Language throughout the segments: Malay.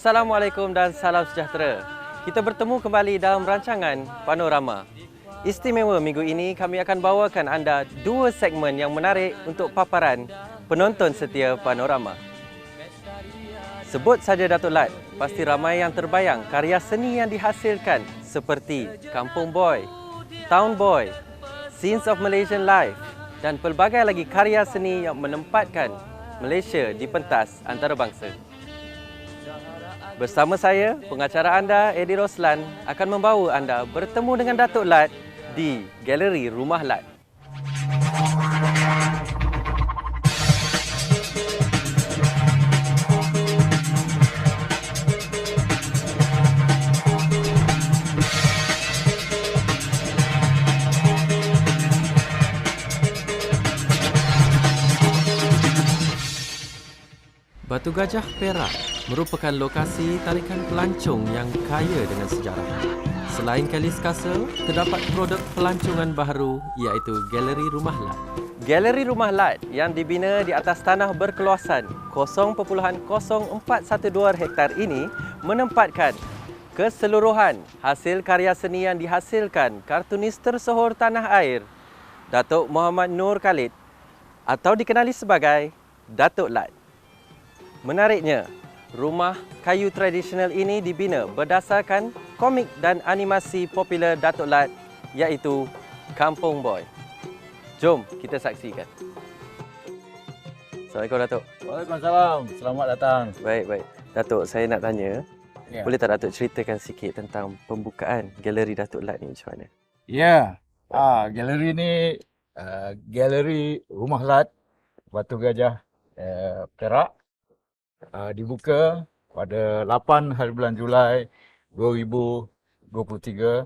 Assalamualaikum dan salam sejahtera. Kita bertemu kembali dalam rancangan Panorama. Istimewa minggu ini kami akan bawakan anda dua segmen yang menarik untuk paparan penonton setia Panorama. Sebut saja Datuk Lat, pasti ramai yang terbayang karya seni yang dihasilkan seperti Kampung Boy, Town Boy, Scenes of Malaysian Life dan pelbagai lagi karya seni yang menempatkan Malaysia di pentas antarabangsa. Bersama saya, pengacara anda Eddie Roslan akan membawa anda bertemu dengan Datuk Lat di Galeri Rumah Lat. Batu Gajah Perak merupakan lokasi tarikan pelancong yang kaya dengan sejarah. Selain Kelly's Castle, terdapat produk pelancongan baharu iaitu Galeri Rumah Lat. Galeri Rumah Lat yang dibina di atas tanah berkeluasan 0.0412 hektar ini menempatkan keseluruhan hasil karya seni yang dihasilkan kartunis tersohor tanah air, Datuk Muhammad Nur Khalid atau dikenali sebagai Datuk Lat. Menariknya, rumah kayu tradisional ini dibina berdasarkan komik dan animasi popular Datuk Lat iaitu Kampung Boy. Jom kita saksikan. Assalamualaikum Datuk. Waalaikumsalam. Selamat datang. Baik. Datuk, saya nak tanya, boleh tak Datuk ceritakan sikit tentang pembukaan galeri Datuk Lat ni macam mana? Ya. Galeri ni Galeri Rumah Lat Batu Gajah Perak. Dibuka pada 8 hari bulan Julai 2023.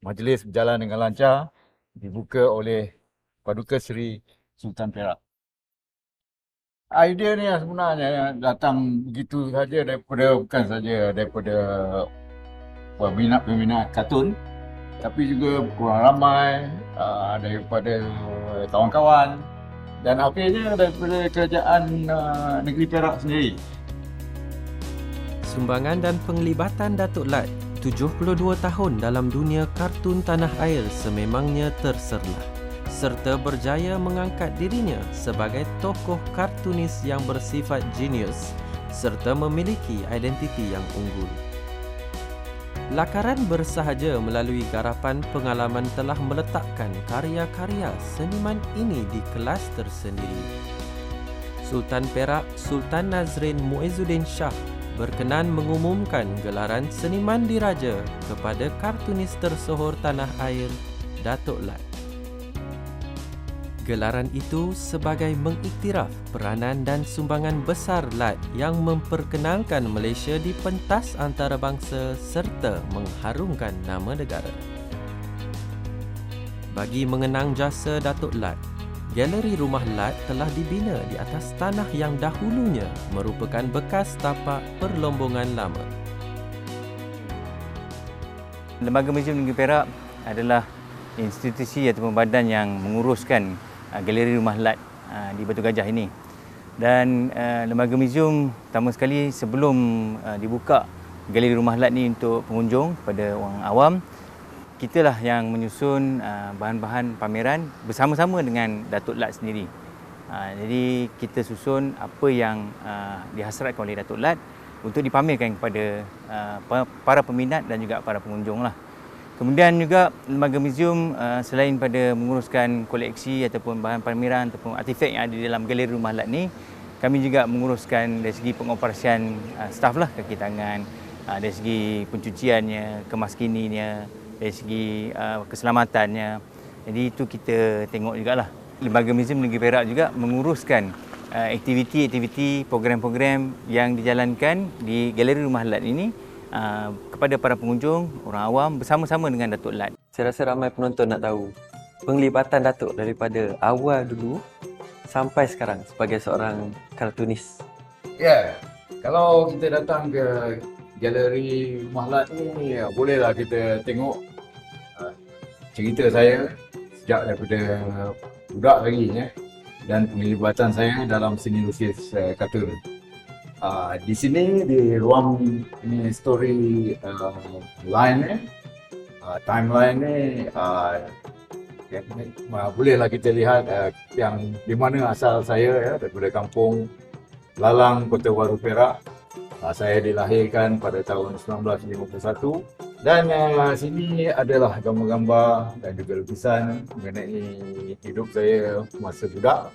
Majlis berjalan dengan lancar. Dibuka oleh Paduka Seri Sultan Perak. Idea ni sebenarnya datang begitu saja bukan saja daripada peminat kartun, tapi juga kurang ramai daripada kawan-kawan. Dan akhirnya daripada kerajaan negeri Perak sendiri. Sumbangan dan penglibatan Datuk Lat 72 tahun dalam dunia kartun tanah air sememangnya terserlah, serta berjaya mengangkat dirinya sebagai tokoh kartunis yang bersifat jenius serta memiliki identiti yang unggul. Lakaran bersahaja melalui garapan pengalaman telah meletakkan karya-karya seniman ini di kelas tersendiri. Sultan Perak Sultan Nazrin Muizzuddin Shah berkenan mengumumkan gelaran Seniman Diraja kepada kartunis tersohor tanah air, Datuk Lat. Gelaran itu sebagai mengiktiraf peranan dan sumbangan besar Lat yang memperkenalkan Malaysia di pentas antarabangsa serta mengharumkan nama negara. Bagi mengenang jasa Datuk Lat, Galeri Rumah Lat telah dibina di atas tanah yang dahulunya merupakan bekas tapak perlombongan lama. Lembaga Muzium Negeri Perak adalah institusi ataupun badan yang menguruskan Galeri Rumah Lat di Batu Gajah ini. Dan lembaga muzium pertama sekali sebelum dibuka Galeri Rumah Lat ni untuk pengunjung pada orang awam, kitalah yang menyusun bahan-bahan pameran bersama-sama dengan Datuk Lat sendiri. Jadi kita susun apa yang dihasratkan oleh Datuk Lat untuk dipamerkan kepada para peminat dan juga para pengunjung lah. Kemudian juga lembaga muzium selain pada menguruskan koleksi ataupun bahan pameran ataupun artifak yang ada di dalam Galeri Rumah Lat ni, kami juga menguruskan dari segi pengoperasian staf lah, kaki tangan, dari segi pencuciannya, kemaskininya, dari segi keselamatannya. Jadi itu kita tengok jugalah. Lembaga Muzium Negeri Perak juga menguruskan aktiviti-aktiviti, program-program yang dijalankan di Galeri Rumah Lat ini kepada para pengunjung, orang awam bersama-sama dengan Datuk Lat. Saya rasa ramai penonton nak tahu penglibatan Datuk daripada awal dulu sampai sekarang sebagai seorang kartunis. Ya, kalau kita datang ke Galeri Rumah Lat ni, bolehlah kita tengok cerita saya sejak daripada budak lagi dan penglibatan saya dalam seni lukis kartun. Di sini di ruang ini story line ni, timeline ni, bolehlah kita lihat yang di mana asal saya ya, daripada kampung Lalang, Kota Baru, Perak. Saya dilahirkan pada tahun 1951 dan sini adalah gambar-gambar dan juga lukisan mengenai hidup saya masa budak.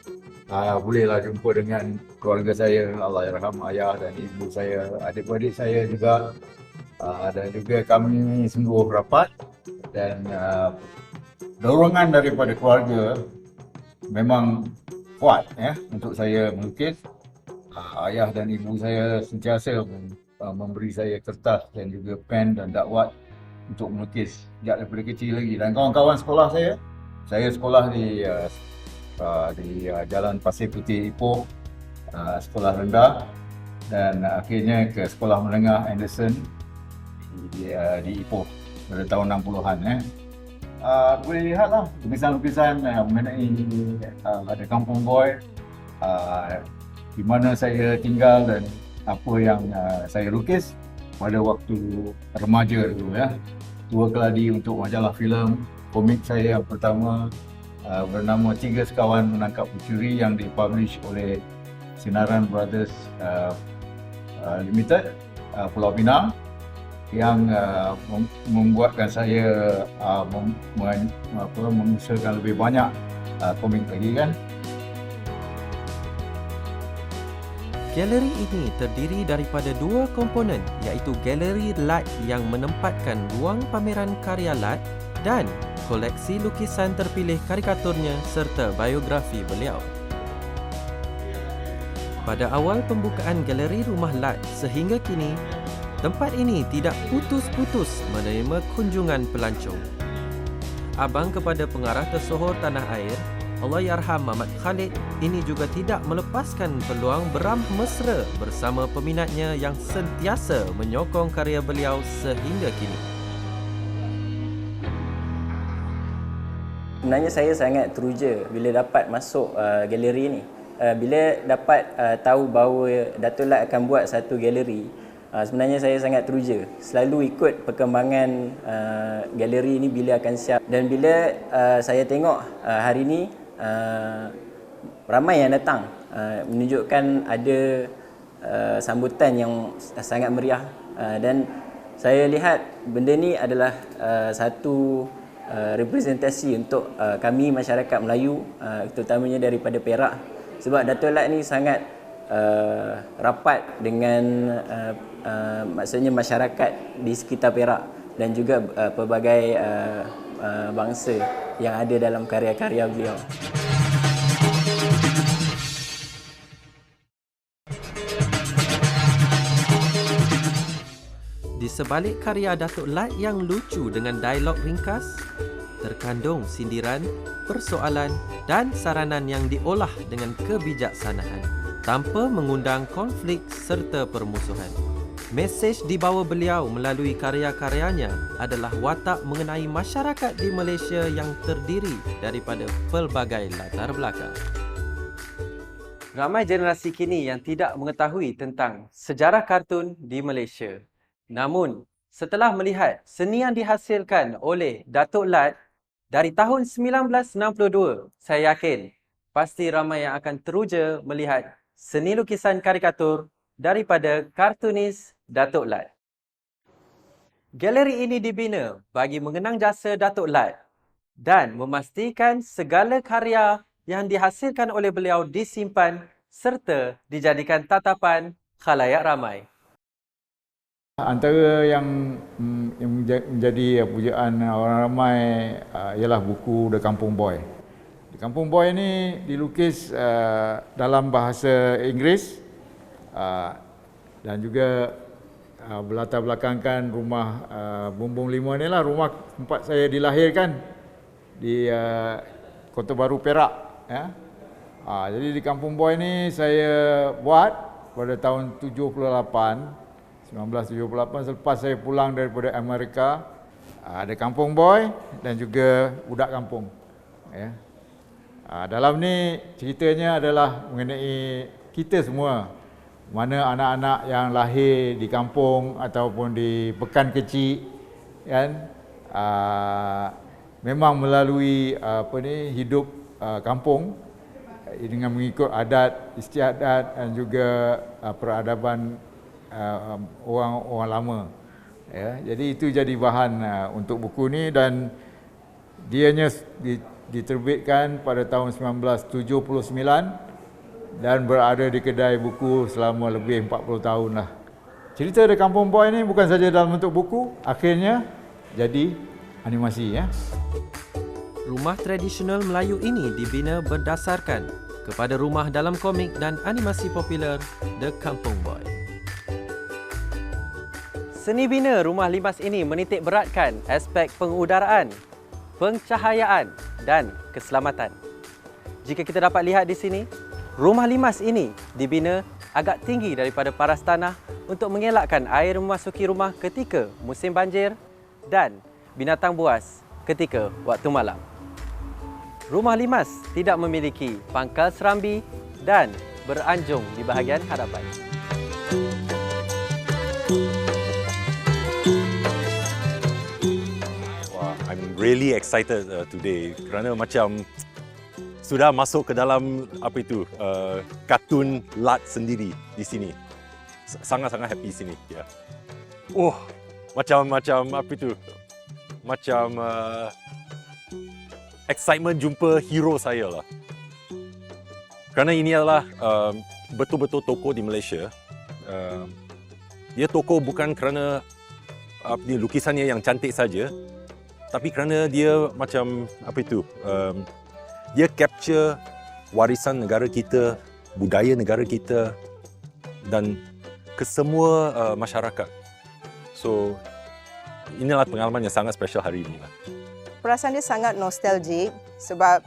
Bolehlah jumpa dengan keluarga saya, Allahyarham ayah dan ibu saya, adik-adik saya juga, dan juga kami sungguh rapat dan dorongan daripada keluarga memang kuat ya untuk saya melukis. Ayah dan ibu saya sentiasa memberi saya kertas dan juga pen dan dakwat untuk melukis sejak daripada kecil lagi. Dan kawan-kawan sekolah saya sekolah di Jalan Pasir Putih Ipoh, sekolah rendah, dan akhirnya ke sekolah menengah Anderson di Ipoh pada tahun 60-an. Boleh lihatlah lukisan-lukisan mengenai ada Kampung Boy, di mana saya tinggal dan apa yang saya lukis pada waktu remaja dulu ya. Dua keladi untuk majalah filem. Komik saya yang pertama bernama Tiga Sekawan Menangkap Pencuri yang dipublish oleh Sinaran Brothers Limited, Pulau Pinang, yang membuatkan saya mengusahakan lebih banyak komik lagi kan. Galeri ini terdiri daripada dua komponen, iaitu Galeri Lat yang menempatkan ruang pameran karya Lat dan koleksi lukisan terpilih karikaturnya serta biografi beliau. Pada awal pembukaan Galeri Rumah Lat sehingga kini, tempat ini tidak putus-putus menerima kunjungan pelancong. Abang kepada pengarah tersohor tanah air, Allahyarham Mamat Khalid, ini juga tidak melepaskan peluang beram mesra bersama peminatnya yang sentiasa menyokong karya beliau sehingga kini. Sebenarnya saya sangat teruja bila dapat masuk galeri ini. Bila dapat tahu bahawa Dato' Lat akan buat satu galeri, sebenarnya saya sangat teruja. Selalu ikut perkembangan galeri ini bila akan siap. Dan bila saya tengok hari ini, ramai yang datang, menunjukkan ada sambutan yang sangat meriah, dan saya lihat benda ni adalah satu representasi untuk kami masyarakat Melayu, terutamanya daripada Perak, sebab Dato' Lat ni sangat rapat dengan maksudnya masyarakat di sekitar Perak dan juga pelbagai bangsa yang ada dalam karya-karya beliau. Di sebalik karya Dato' Lat yang lucu dengan dialog ringkas, terkandung sindiran, persoalan dan saranan yang diolah dengan kebijaksanaan tanpa mengundang konflik serta permusuhan. Mesej dibawa beliau melalui karya-karyanya adalah watak mengenai masyarakat di Malaysia yang terdiri daripada pelbagai latar belakang. Ramai generasi kini yang tidak mengetahui tentang sejarah kartun di Malaysia. Namun, setelah melihat seni yang dihasilkan oleh Dato' Lat dari tahun 1962, saya yakin pasti ramai yang akan teruja melihat seni lukisan karikatur daripada kartunis Dato' Lat. Galeri ini dibina bagi mengenang jasa Dato' Lat dan memastikan segala karya yang dihasilkan oleh beliau disimpan serta dijadikan tatapan khalayak ramai. Antara yang menjadi pujaan orang ramai ialah buku The Kampung Boy. The Kampung Boy ini dilukis dalam bahasa Inggeris dan juga berlatar belakangkan rumah Bumbung 5 ni lah, rumah tempat saya dilahirkan di Kota Baru, Perak. Ya. Jadi di Kampung Boy ni saya buat pada tahun 1978 selepas saya pulang daripada Amerika. Ada Kampung Boy dan juga Budak Kampung. Ya. Dalam ni ceritanya adalah mengenai kita semua mana anak-anak yang lahir di kampung ataupun di pekan kecil kan, memang melalui hidup kampung dengan mengikut adat istiadat dan juga peradaban orang lama. Ya, jadi itu jadi bahan untuk buku ni, dan dianya diterbitkan pada tahun 1979 dan berada di kedai buku selama lebih 40 tahun lah. Cerita The Kampung Boy ni bukan saja dalam bentuk buku, akhirnya jadi animasi ya. Rumah tradisional Melayu ini dibina berdasarkan kepada rumah dalam komik dan animasi popular The Kampung Boy. Seni bina rumah limas ini menitik beratkan aspek pengudaraan, pencahayaan dan keselamatan. Jika kita dapat lihat di sini, rumah limas ini dibina agak tinggi daripada paras tanah untuk mengelakkan air memasuki rumah ketika musim banjir dan binatang buas ketika waktu malam. Rumah limas tidak memiliki pangkal serambi dan beranjung di bahagian hadapan. I'm really excited today kerana macam sudah masuk ke dalam kartun Lat sendiri di sini. Sangat-sangat happy sini. Ya. Oh, macam excitement jumpa hero saya lah. Kerana ini adalah betul-betul tokoh di Malaysia. Dia tokoh bukan kerana lukisannya yang cantik saja, tapi kerana dia macam dia capture warisan negara kita, budaya negara kita dan kesemua masyarakat. So inilah pengalaman yang sangat special hari ini lah. Perasaan dia sangat nostalgic sebab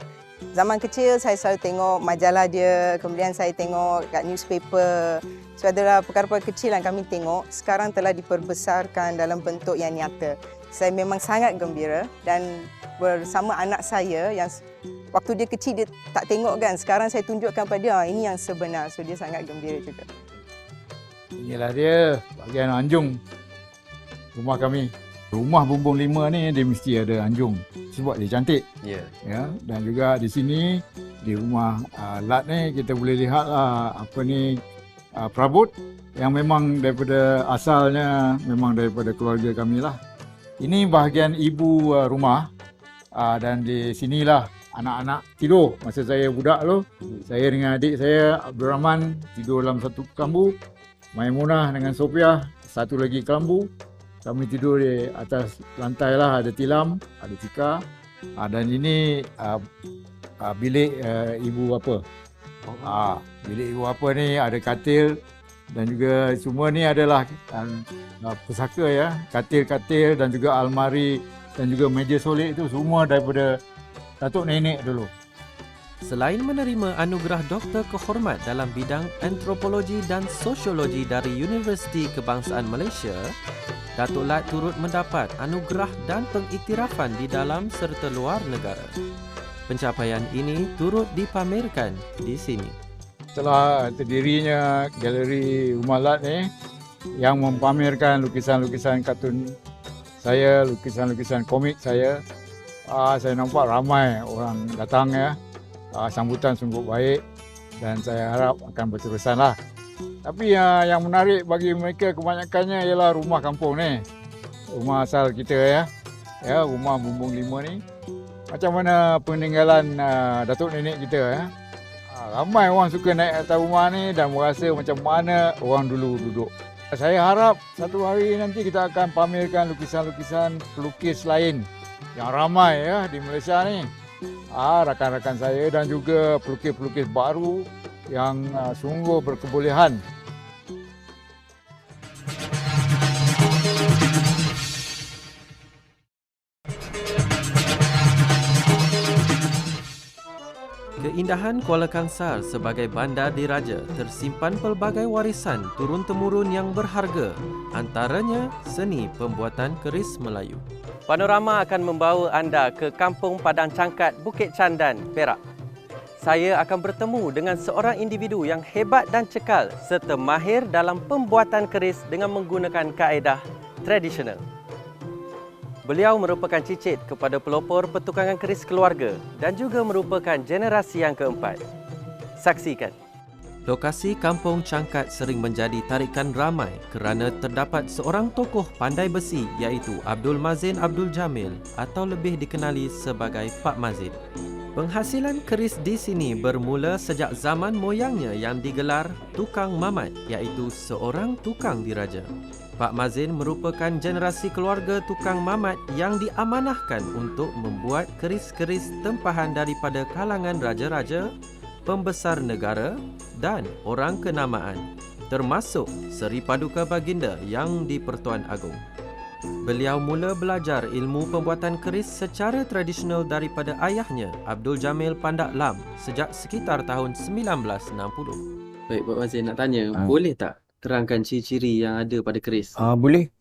zaman kecil saya selalu tengok majalah dia, kemudian saya tengok kat newspaper. So adalah perkara-perkara kecil yang kami tengok sekarang telah diperbesarkan dalam bentuk yang nyata. Saya memang sangat gembira dan bersama anak saya yang waktu dia kecil dia tak tengok kan, sekarang saya tunjukkan pada dia ini yang sebenar. So dia sangat gembira juga. Inilah dia bahagian anjung rumah kami. Rumah bumbung 5 ni dia mesti ada anjung sebab dia cantik. Ya. Ya, dan juga di sini di rumah Lat ni kita boleh lihatlah perabot yang memang daripada asalnya memang daripada keluarga kami lah. Ini bahagian ibu rumah dan di sinilah anak-anak tidur. Masa saya budak tu, saya dengan adik saya Abdul Rahman tidur dalam satu kelambu, Maimunah dengan Sophia satu lagi kelambu. Kami tidur di atas lantai lah, ada tilam, ada tikar. Dan ini bilik ibu bapa. Bilik ibu bapa ni ada katil dan juga semua ni adalah pusaka ya. Katil-katil dan juga almari dan juga meja solid itu semua daripada datuk nenek dulu. Selain menerima anugerah Doktor Kehormat dalam bidang antropologi dan sosiologi dari Universiti Kebangsaan Malaysia, Datuk Lat turut mendapat anugerah dan pengiktirafan di dalam serta luar negara. Pencapaian ini turut dipamerkan di sini. Setelah terdirinya Galeri Rumah Lat ni yang mempamerkan lukisan-lukisan kartun saya, lukisan-lukisan komik saya nampak ramai orang datang ya. Sambutan sungguh baik dan saya harap akan berterusan lah. Tapi yang menarik bagi mereka kebanyakannya ialah rumah kampung ni. Rumah asal kita ya. Rumah bumbung 5 ni. Macam mana peninggalan datuk nenek kita ya. Ramai orang suka naik atas rumah ni dan merasa macam mana orang dulu duduk. Saya harap satu hari nanti kita akan pamerkan lukisan-lukisan pelukis lain yang ramai ya di Malaysia ni. Rakan-rakan saya dan juga pelukis-pelukis baru yang sungguh berkebolehan. Keindahan Kuala Kangsar sebagai bandar diraja tersimpan pelbagai warisan turun-temurun yang berharga, antaranya seni pembuatan keris Melayu. Panorama akan membawa anda ke Kampung Padang Cangkat, Bukit Candan, Perak. saya akan bertemu dengan seorang individu yang hebat dan cekal serta mahir dalam pembuatan keris dengan menggunakan kaedah tradisional. Beliau merupakan cicit kepada pelopor pertukangan keris keluarga dan juga merupakan generasi yang keempat. Saksikan. Lokasi Kampung Cangkat sering menjadi tarikan ramai kerana terdapat seorang tokoh pandai besi iaitu Abdul Mazin Abdul Jamil atau lebih dikenali sebagai Pak Mazin. Penghasilan keris di sini bermula sejak zaman moyangnya yang digelar Tukang Mamat iaitu seorang tukang diraja. Pak Mazin merupakan generasi keluarga tukang mamat yang diamanahkan untuk membuat keris-keris tempahan daripada kalangan raja-raja, pembesar negara dan orang kenamaan, termasuk Seri Paduka Baginda yang di-Pertuan Agong. Beliau mula belajar ilmu pembuatan keris secara tradisional daripada ayahnya, Abdul Jamil Pandak Lam, sejak sekitar tahun 1960. Baik, Pak Mazin nak tanya, boleh tak terangkan ciri-ciri yang ada pada keris? Boleh.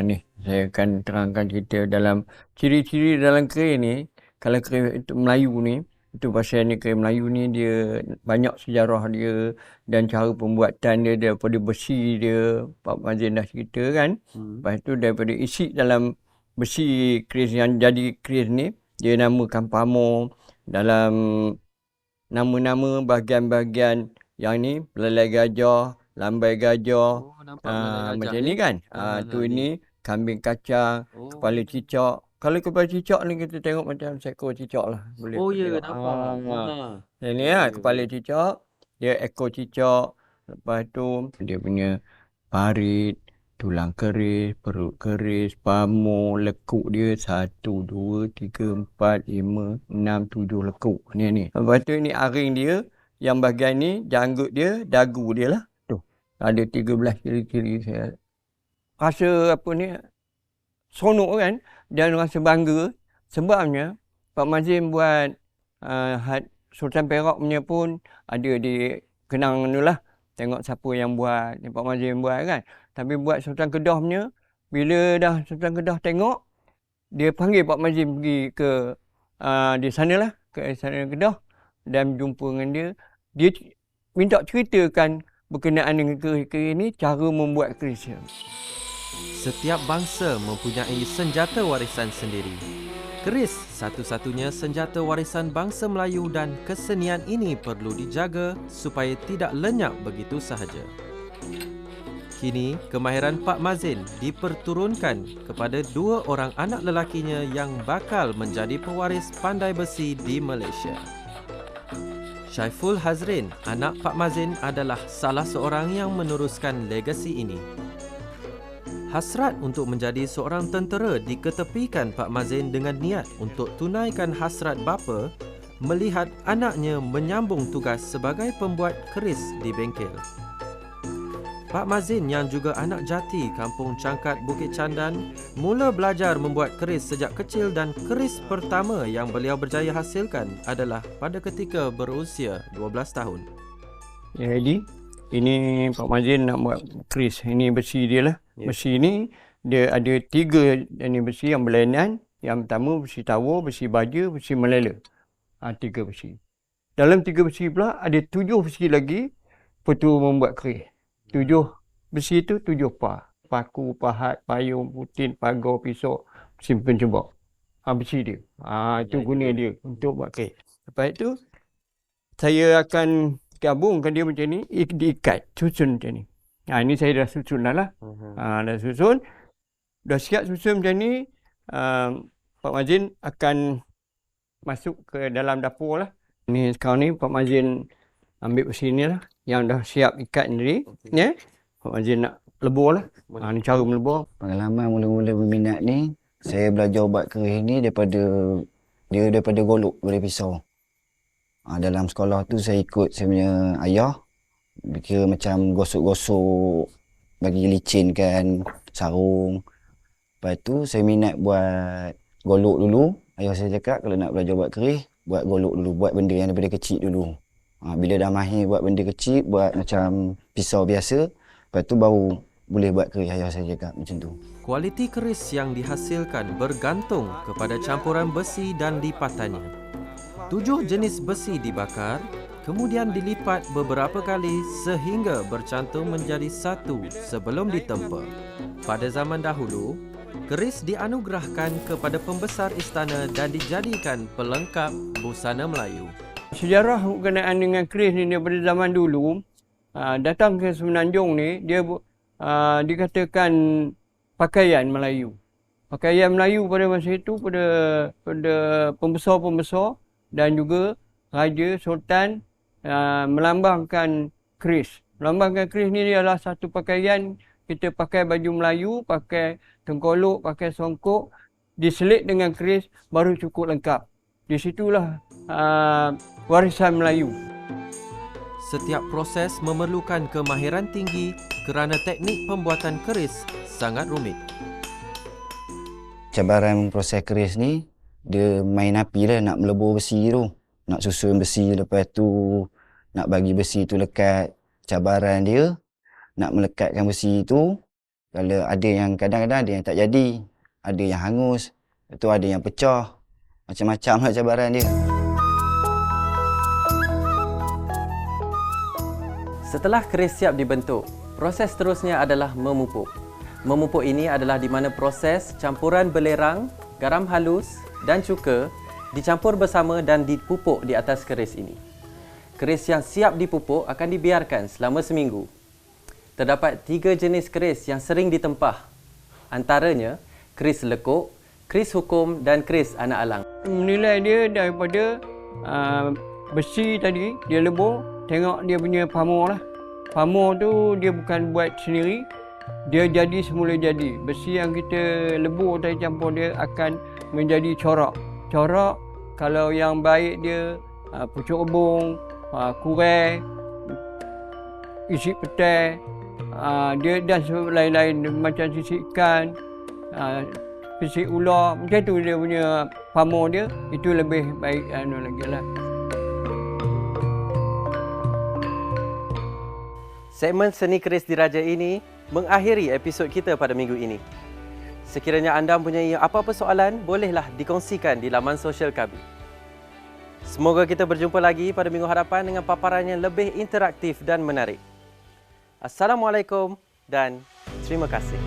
Ni saya akan terangkan cerita dalam ciri-ciri dalam keris ni. Kalau keris itu Melayu ni, itu pasal ni keris Melayu ni dia banyak sejarah dia dan cara pembuatan dia daripada besi dia. Pak Mazin dah cerita kan. Lepas tu daripada isi dalam besi keris yang jadi keris ni, dia namakan pamor. Dalam nama-nama bahagian-bahagian yang ni, belalai gajah, lambai gajah, macam ni kan. Tu ini kambing kacang, kepala cicak. Kalau kepala cicak ni kita tengok macam seekor cicak lah. Boleh nampak. Yang ni lah, kepala cicak, dia ekor cicak. Lepas tu dia punya parit, tulang keris, perut keris, pamor, lekuk dia 1, 2, 3, 4, 5, 6, 7 lekuk. Ni. Lepas tu ni aring dia, yang bahagian ni janggut dia, dagu dia lah. Ada 13 ciri-ciri saya. Rasa apa ni, seronok kan, dan rasa bangga. Sebabnya Pak Mazin buat Sultan Perak punya pun ada di kenang tu lah. Tengok siapa yang buat, Pak Mazin buat kan. Tapi buat Sultan Kedah punya, bila dah Sultan Kedah tengok, dia panggil Pak Mazin pergi ke di sana lah, ke sana Kedah. Dan berjumpa dengan dia. Dia minta ceritakan berkenaan dengan keris ini, cara membuat kerisnya. Setiap bangsa mempunyai senjata warisan sendiri. Keris satu-satunya senjata warisan bangsa Melayu dan kesenian ini perlu dijaga supaya tidak lenyap begitu sahaja. Kini, kemahiran Pak Mazin diperturunkan kepada 2 orang anak lelakinya yang bakal menjadi pewaris pandai besi di Malaysia. Syaiful Hazrin, anak Pak Mazin adalah salah seorang yang meneruskan legasi ini. Hasrat untuk menjadi seorang tentera diketepikan Pak Mazin dengan niat untuk tunaikan hasrat bapa melihat anaknya menyambung tugas sebagai pembuat keris di bengkel. Pak Mazin yang juga anak jati Kampung Cangkat Bukit Candan mula belajar membuat keris sejak kecil dan keris pertama yang beliau berjaya hasilkan adalah pada ketika berusia 12 tahun. Jadi, ini Pak Mazin nak buat keris. Ini besi dia lah. Besi ni dia ada 3 jenis besi yang berlainan. Yang pertama besi tawar, besi baja, besi melela. 3 besi. Dalam 3 besi pula ada 7 besi lagi perlu membuat keris. 7 besi itu 7 paku, pahat, payung, putin, pagar, pisau, simpen cebok. Besi dia. Itu guna dia untuk buat keris. Lepas itu saya akan gabungkan dia macam ni, diikat, susun macam ni. Ini saya dah susun dah lah. Dah susun. Dah siap susun macam ni, Pak Mazin akan masuk ke dalam dapur lah. Ni sekarang ni Pak Mazin ambil besi ni lah, yang dah siap ikat ni. Ya. Pak Mazin nak lebur lah. Ni cara melebur. Pengalaman mula-mula berminat ni, saya belajar buat keris ni daripada golok, daripada pisau. Dalam sekolah tu saya ikut saya punya ayah, kira macam gosok-gosok, bagi licin kan, sarung. Lepas tu saya minat buat golok dulu. Ayah saya cakap kalau nak belajar buat keris, buat golok dulu, buat benda yang daripada kecil dulu. Bila dah mahir buat benda kecil, buat macam pisau biasa, lepas tu baru boleh buat keris, ayah saya cakap macam tu. Kualiti keris yang dihasilkan bergantung kepada campuran besi dan lipatannya. 7 jenis besi dibakar, kemudian dilipat beberapa kali sehingga bercantum menjadi satu sebelum ditempa. Pada zaman dahulu, keris dianugerahkan kepada pembesar istana dan dijadikan pelengkap busana Melayu. Sejarah berkenaan dengan keris ni daripada zaman dulu, datang ke Semenanjung ni, dia dikatakan pakaian Melayu. Pakaian Melayu pada masa itu pada pembesar-pembesar dan juga raja, sultan melambangkan keris. Melambangkan keris ni adalah satu pakaian, kita pakai baju Melayu, pakai tengkolok, pakai songkok, diselit dengan keris baru cukup lengkap. Di situlah warisan Melayu. Setiap proses memerlukan kemahiran tinggi kerana teknik pembuatan keris sangat rumit. Cabaran proses keris ni, dia main api lah nak melebur besi tu. Nak susun besi, lepas tu nak bagi besi tu lekat. Cabaran dia, nak melekatkan besi tu, kalau ada yang kadang-kadang ada yang tak jadi. Ada yang hangus, itu ada yang pecah. Macam-macam lah cabaran dia. Setelah keris siap dibentuk, proses seterusnya adalah memupuk. Memupuk ini adalah di mana proses campuran belerang, garam halus dan cuka dicampur bersama dan dipupuk di atas keris ini. Keris yang siap dipupuk akan dibiarkan selama seminggu. Terdapat 3 jenis keris yang sering ditempah. Antaranya, keris lekuk, keris hukum dan keris anak alang. Menilai dia daripada besi tadi, dia lebur, tengok dia punya pamor lah. Pamor tu dia bukan buat sendiri, dia jadi semula jadi. Besi yang kita lebur tadi campur dia akan menjadi corak. Corak kalau yang baik dia pucuk rebung, kurai, isi petai, dia dan lain-lain macam sisik ikan, sisik ular, macam tu dia punya pamor dia, itu lebih baik lagi lah. Segmen Seni Keris Diraja ini mengakhiri episod kita pada minggu ini. Sekiranya anda mempunyai apa-apa soalan, bolehlah dikongsikan di laman sosial kami. Semoga kita berjumpa lagi pada minggu hadapan dengan paparan yang lebih interaktif dan menarik. Assalamualaikum dan terima kasih.